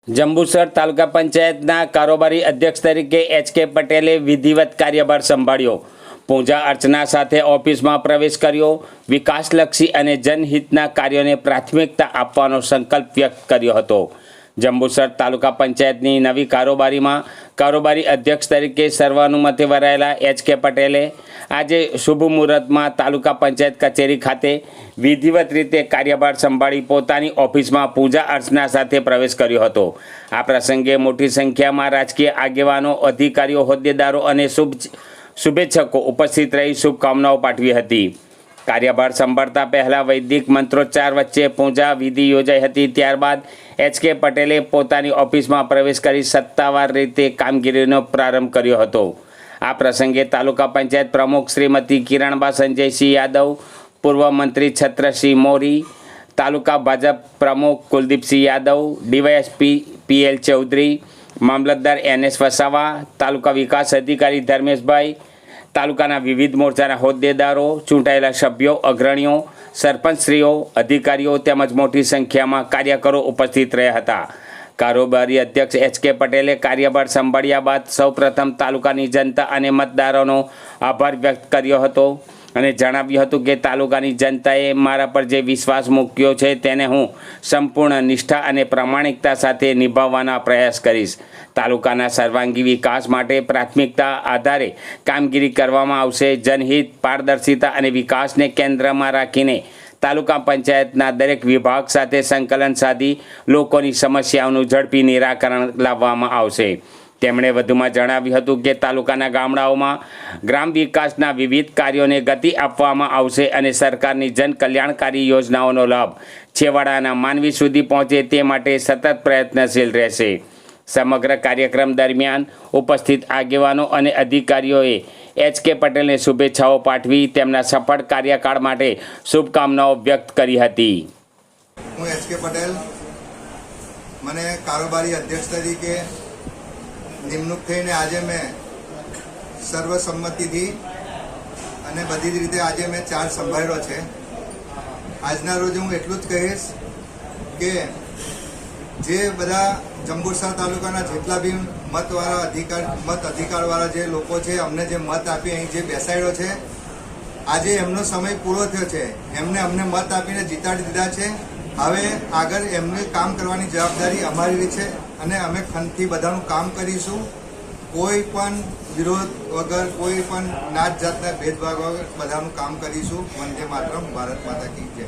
જંબુસર તાલુકા પંચાયતના કારોબારી અધ્યક્ષ તરીકે એચ.કે. પટેલે વિધિવત કાર્યભાર સંભાળ્યો. પૂજા અર્ચના સાથે ઓફિસમાં પ્રવેશ કર્યો. વિકાસલક્ષી અને જનહિતના કાર્યોને પ્રાથમિકતા આપવાનો સંકલ્પ વ્યક્ત કર્યો હતો. જંબુસર તાલુકા પંચાયતની નવી કારોબારીમાં કારોબારી અધ્યક્ષ તરીકે સર્વાનુમતે વરાયેલા એચ.કે. પટેલે આજે શુભ મુહૂર્તમાં તાલુકા પંચાયત કચેરી ખાતે વિધિવત રીતે કાર્યભાર સંભાળી પોતાની ઓફિસમાં પૂજા અર્ચના સાથે પ્રવેશ કર્યો હતો. આ પ્રસંગે મોટી સંખ્યામાં રાજકીય આગેવાનો, અધિકારીઓ, હોદ્દેદારો અને શુભેચ્છકો ઉપસ્થિત રહી શુભકામનાઓ પાઠવી હતી. કાર્યભાર સંભાળતા પહેલાં વૈદિક મંત્રોચ્ચાર વચ્ચે પૂજા વિધિ યોજાઈ હતી. ત્યારબાદ એચ.કે. પટેલે પોતાની ઓફિસમાં પ્રવેશ કરી સત્તાવાર રીતે કામગીરીનો પ્રારંભ કર્યો હતો. આ પ્રસંગે તાલુકા પંચાયત પ્રમુખ શ્રીમતી કિરણબા સંજયસિંહ યાદવ, પૂર્વ મંત્રી છત્રસિંહ મોરી, તાલુકા ભાજપ પ્રમુખ કુલદીપસિંહ યાદવ, ડીવાયએસપી પી.એલ. ચૌધરી, મામલતદાર એન.એસ. વસાવા, તાલુકા વિકાસ અધિકારી ધર્મેશભાઈ, તાલુકાના વિવિધ મોરચાના હોદ્દેદારો, ચૂંટાયેલા સભ્યો, અગ્રણીઓ, સરપંચશ્રીઓ, અધિકારીઓ તેમજ મોટી સંખ્યામાં કાર્યકરો ઉપસ્થિત રહ્યા હતા. કારોબારી અધ્યક્ષ એચ.કે. પટેલે કાર્યભાર સંભાળ્યા બાદ સૌપ્રથમ તાલુકાની જનતા અને મતદારોનો આભાર વ્યક્ત કર્યો હતો અને જણાવ્યું હતું કે તાલુકાની જનતાએ મારા પર જે વિશ્વાસ મૂક્યો છે તેને હું સંપૂર્ણ નિષ્ઠા અને પ્રામાણિકતા સાથે નિભાવવાના પ્રયાસ કરીશ. તાલુકાના સર્વાંગી વિકાસ માટે પ્રાથમિકતા આધારે કામગીરી કરવામાં આવશે. જનહિત, પારદર્શિતા અને વિકાસને કેન્દ્રમાં રાખીને તાલુકા પંચાયતના દરેક વિભાગ સાથે સંકલન સાધી લોકોની સમસ્યાઓનું ઝડપી નિરાકરણ લાવવામાં આવશે. તેમણે વધુમાં જણાવ્યું હતું કે તાલુકાના ગામડાઓમાં ગ્રામ વિકાસના વિવિધ કાર્યોને ગતિ આપવામાં આવશે અને સરકારની જનકલ્યાણકારી યોજનાઓનો લાભ છેવાડાના માનવી સુધી પહોંચે તે માટે સતત પ્રયત્નશીલ રહેશે. સમગ્ર કાર્યક્રમ દરમિયાન ઉપસ્થિત આગેવાનો અને અધિકારીઓએ એચ.કે. પટેલને શુભેચ્છાઓ પાઠવી તેમના સફળ કાર્યકાળ માટે શુભકામનાઓ વ્યક્ત કરી હતી. હું એચ.કે. પટેલ, મને કારોબારી અધ્યક્ષ તરીકે નિમણૂક થઈને આજે મેં સર્વસંમતિથી અને બધી જ રીતે આજે મેં ચાર્જ સંભાળ્યો છે. આજના રોજ હું એટલું જ કહીશ કે જે બધા જંબુસર તાલુકાના જેટલા બી મત અધિકારવાળા જે લોકો છે, અમને જે મત આપી અહીં જે બેસાડ્યો છે, આજે એમનો સમય પૂરો થયો છે. અમને મત આપીને જીતાડી દીધા છે. હવે આગળ એમને કામ કરવાની જવાબદારી અમારી છે અને અમે ખંતથી બધાનું કામ કરીશું. કોઈ પણ વિરોધ વગર, કોઈ પણ નાત જાતના ભેદભાવ વગર બધાનું કામ કરીશું. વંદે માતરમ, ભારત માતા કી જય.